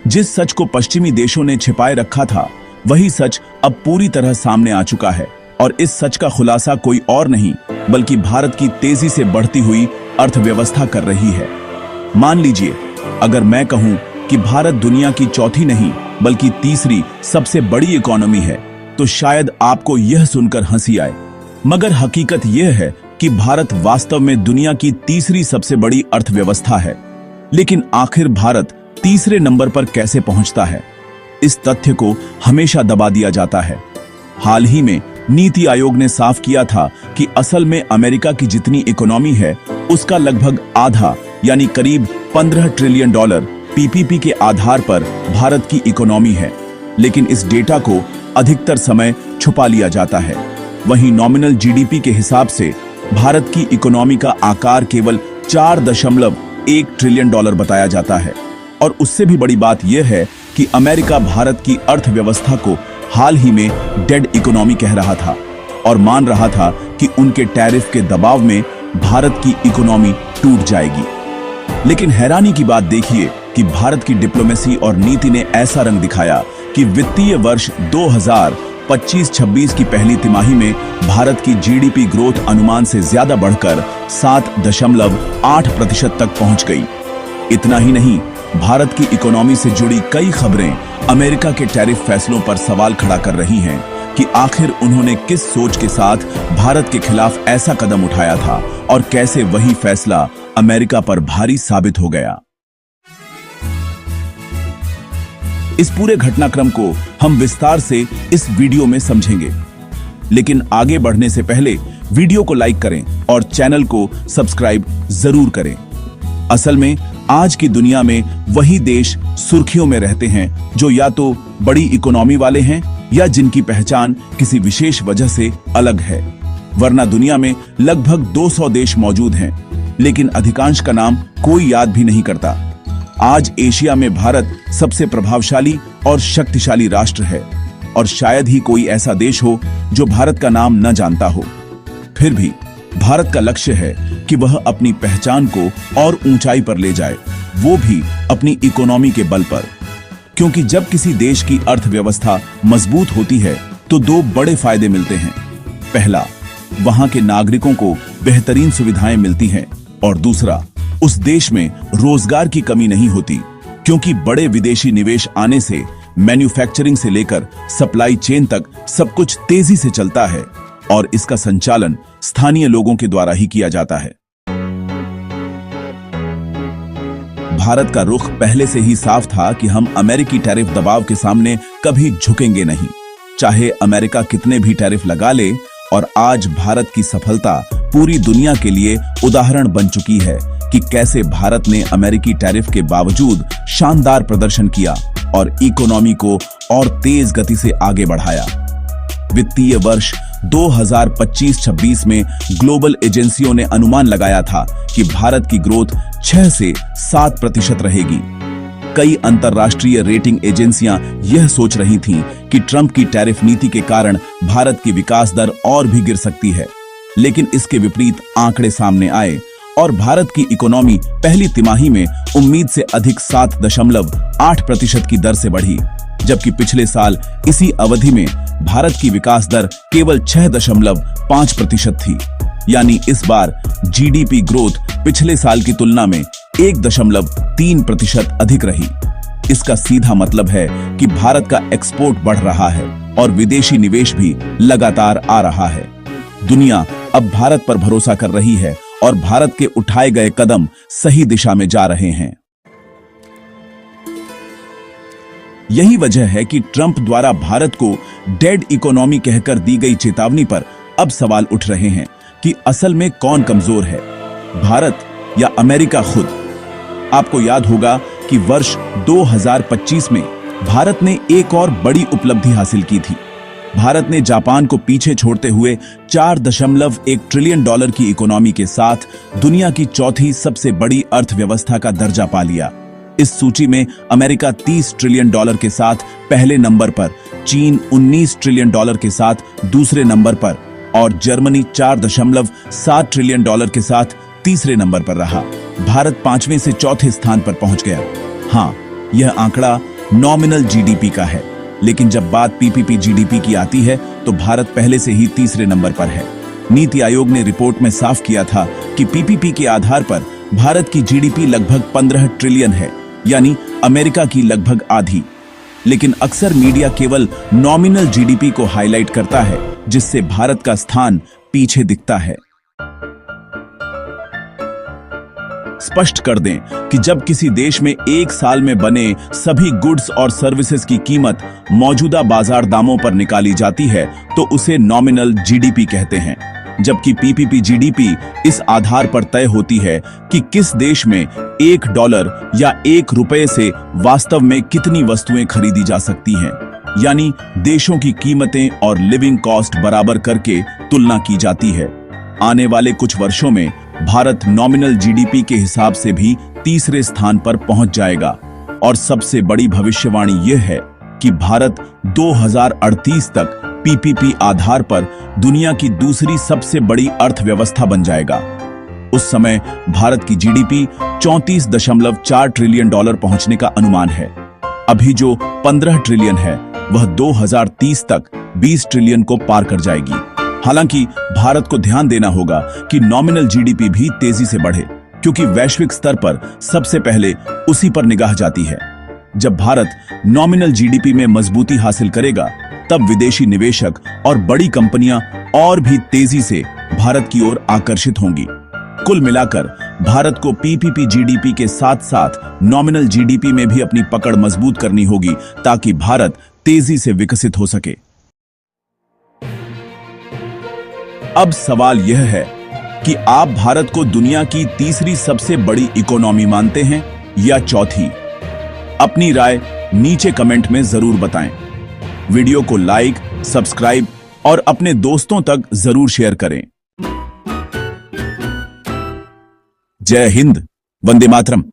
जिस सच को पश्चिमी देशों ने छिपाए रखा था, वही सच अब पूरी तरह सामने आ चुका है। और इस सच का खुलासा कोई और नहीं बल्कि भारत की तेजी से बढ़ती हुई अर्थव्यवस्था कर रही है। मान लीजिए, अगर मैं कहूं कि भारत दुनिया की चौथी नहीं बल्कि तीसरी सबसे बड़ी इकोनॉमी है, तो शायद आपको यह सुनकर हंसी आए, मगर हकीकत यह है कि भारत वास्तव में दुनिया की तीसरी सबसे बड़ी अर्थव्यवस्था है। लेकिन आखिर भारत तीसरे नंबर पर कैसे पहुंचता है? इस तथ्य को हमेशा दबा दिया जाता है। हाल ही में नीति आयोग ने साफ किया था कि असल में अमेरिका की जितनी इकोनॉमी है, उसका लगभग आधा यानी करीब 15 ट्रिलियन डॉलर पीपीपी के आधार पर भारत की इकोनॉमी है। लेकिन इस डेटा को अधिकतर समय छुपा लिया जाता है। वहीं नॉमिनल जीडीपी के हिसाब से भारत की इकोनॉमी का आकार केवल 4.1 ट्रिलियन डॉलर बताया जाता है। और उससे भी बड़ी बात यह है कि अमेरिका भारत की अर्थव्यवस्था को हाल ही में डेड इकोनॉमी कह रहा था और मान रहा था कि उनके टैरिफ के दबाव में भारत की इकोनॉमी टूट जाएगी। लेकिन हैरानी की बात देखिए कि भारत की डिप्लोमेसी और नीति ने ऐसा रंग दिखाया कि वित्तीय वर्ष 2025-26 की पहली तिमाही में भारत की जीडीपी ग्रोथ अनुमान से ज्यादा बढ़कर 7.8% तक पहुंच गई। इतना ही नहीं, भारत की इकोनॉमी से जुड़ी कई खबरें अमेरिका के टैरिफ फैसलों पर सवाल खड़ा कर रही हैं कि आखिर उन्होंने किस सोच के साथ भारत के खिलाफ ऐसा कदम उठाया था और कैसे वही फैसला अमेरिका पर भारी साबित हो गया। इस पूरे घटनाक्रम को हम विस्तार से इस वीडियो में समझेंगे। लेकिन आगे बढ़ने से पहले वीडियो को लाइक करें और चैनल को सब्सक्राइब जरूर करें। असल में आज की दुनिया में वही देश सुर्खियों में रहते हैं जो या तो बड़ी इकोनॉमी वाले हैं या जिनकी पहचान किसी विशेष वजह से अलग है। वरना दुनिया में लगभग 200 देश मौजूद हैं, लेकिन अधिकांश का नाम कोई याद भी नहीं करता। आज एशिया में भारत सबसे प्रभावशाली और शक्तिशाली राष्ट्र है और शायद ही कोई ऐसा देश हो जो भारत का नाम न जानता हो। फिर भी भारत का लक्ष्य है कि वह अपनी पहचान को और ऊंचाई पर ले जाए, वो भी अपनी इकोनॉमी के बल पर। क्योंकि जब किसी देश की अर्थव्यवस्था मजबूत होती है तो दो बड़े फायदे मिलते हैं। पहला, वहां के नागरिकों को बेहतरीन सुविधाएं मिलती हैं और दूसरा, उस देश में रोजगार की कमी नहीं होती, क्योंकि बड़े विदेशी निवेश आने से मैन्युफैक्चरिंग से लेकर सप्लाई चेन तक सब कुछ तेजी से चलता है और इसका संचालन स्थानीय लोगों के द्वारा ही किया जाता है। भारत का रुख पहले से ही साफ था कि हम अमेरिकी टैरिफ दबाव के सामने कभी झुकेंगे नहीं, चाहे अमेरिका कितने भी टैरिफ लगा ले। और आज भारत की सफलता पूरी दुनिया के लिए उदाहरण बन चुकी है कि कैसे भारत ने अमेरिकी टैरिफ के बावजूद शानदार प्रदर्शन किया और इकोनॉमी को और तेज गति से आगे बढ़ाया। वित्तीय वर्ष 2025-26 में ग्लोबल एजेंसियों ने अनुमान लगाया था कि भारत की ग्रोथ 6 से 7% रहेगी। कई अंतर्राष्ट्रीय रेटिंग एजेंसियां यह सोच रही थीं कि ट्रंप की टैरिफ नीति के कारण भारत की विकास दर और भी गिर सकती है। लेकिन इसके विपरीत आंकड़े सामने आए और भारत की इकोनॉमी पहली तिमाही में उम्मीद से अधिक 7.8% की दर से बढ़ी, जबकि पिछले साल इसी अवधि में भारत की विकास दर केवल 6.5% थी। यानी इस बार जीडीपी ग्रोथ पिछले साल की तुलना में 1.3% अधिक रही। इसका सीधा मतलब है कि भारत का एक्सपोर्ट बढ़ रहा है और विदेशी निवेश भी लगातार आ रहा है। दुनिया अब भारत पर भरोसा कर रही है और भारत के उठाए गए कदम सही दिशा में जा रहे हैं। यही वजह है कि ट्रंप द्वारा भारत को डेड इकोनॉमी कहकर दी गई चेतावनी पर अब सवाल उठ रहे हैं कि असल में कौन कमजोर है, भारत या अमेरिका खुद। आपको याद होगा कि वर्ष 2025 में भारत ने एक और बड़ी उपलब्धि हासिल की थी। भारत ने जापान को पीछे छोड़ते हुए 4.1 ट्रिलियन डॉलर की इकोनॉमी के साथ दुनिया की चौथी सबसे बड़ी अर्थव्यवस्था का दर्जा पा लिया। इस सूची में अमेरिका 30 ट्रिलियन डॉलर के साथ पहले नंबर पर, चीन 19 ट्रिलियन डॉलर के साथ दूसरे नंबर पर और जर्मनी 4.7 ट्रिलियन डॉलर के साथ तीसरे नंबर पर रहा। भारत 5वें से चौथे स्थान पर पहुंच गया। हाँ, यह आंकड़ा नॉमिनल जीडीपी का है, लेकिन जब बात पीपीपी जीडीपी की आती है तो भारत पहले से ही तीसरे नंबर पर है। नीति आयोग ने रिपोर्ट में साफ किया था कि पीपीपी के आधार पर भारत की जीडीपी लगभग 15 ट्रिलियन है, यानी अमेरिका की लगभग आधी। लेकिन अक्सर मीडिया केवल नॉमिनल जीडीपी को हाईलाइट करता है, जिससे भारत का स्थान पीछे दिखता है। स्पष्ट कर दें कि जब किसी देश में एक साल में बने सभी गुड्स और सर्विसेज की कीमत मौजूदा बाजार दामों पर निकाली जाती है तो उसे नॉमिनल जीडीपी कहते हैं, जबकि पीपीपी जीडीपी इस आधार पर तय होती है कि किस देश में $1 या ₹1 से वास्तव में कितनी वस्तुएं खरीदी जा सकती हैं, यानी देशों की कीमतें और लिविंग कॉस्ट बराबर करके तुलना की जाती है। आने वाले कुछ वर्षों में भारत नॉमिनल जीडीपी के हिसाब से भी तीसरे स्थान पर पहुंच जाएगा और सबसे बड़ी भविष्यवाणी यह है कि भारत 2038 तक पीपीपी आधार पर दुनिया की दूसरी सबसे बड़ी अर्थव्यवस्था बन जाएगा। उस समय भारत की जीडीपी $34.4 ट्रिलियन पहुंचने का अनुमान है। अभी जो 15 ट्रिलियन है वह 2030 तक 20 ट्रिलियन को पार कर जाएगी। हालांकि भारत को ध्यान देना होगा कि नॉमिनल जीडीपी भी तेजी से बढ़े, क्योंकि वैश्विक स्तर पर सबसे पहले उसी पर निगाह जाती है। जब भारत नॉमिनल जीडीपी में मजबूती हासिल करेगा, तब विदेशी निवेशक और बड़ी कंपनियां और भी तेजी से भारत की ओर आकर्षित होंगी। कुल मिलाकर भारत को पीपीपी जीडीपी के साथ साथ नॉमिनल जीडीपी में भी अपनी पकड़ मजबूत करनी होगी, ताकि भारत तेजी से विकसित हो सके। अब सवाल यह है कि आप भारत को दुनिया की तीसरी सबसे बड़ी इकोनॉमी मानते हैं या चौथी? अपनी राय नीचे कमेंट में जरूर बताएं। वीडियो को लाइक, सब्सक्राइब और अपने दोस्तों तक जरूर शेयर करें। जय हिंद, वंदे मातरम।